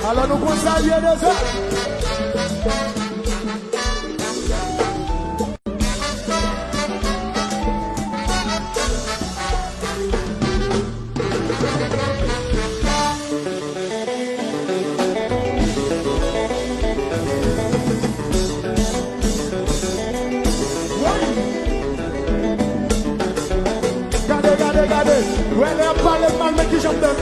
Alors nous conseillons des autres. Regardez, ouais, les pas les mal, mais qui j'aime bien.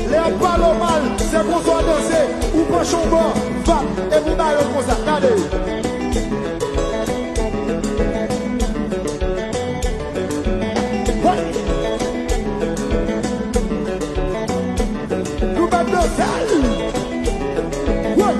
Les pas le mal, c'est qu'on soit dansé, ou pas chambon, va, et vous n'allez comme ça, regardez. Ouais. Nous mettons de sel. Ouais.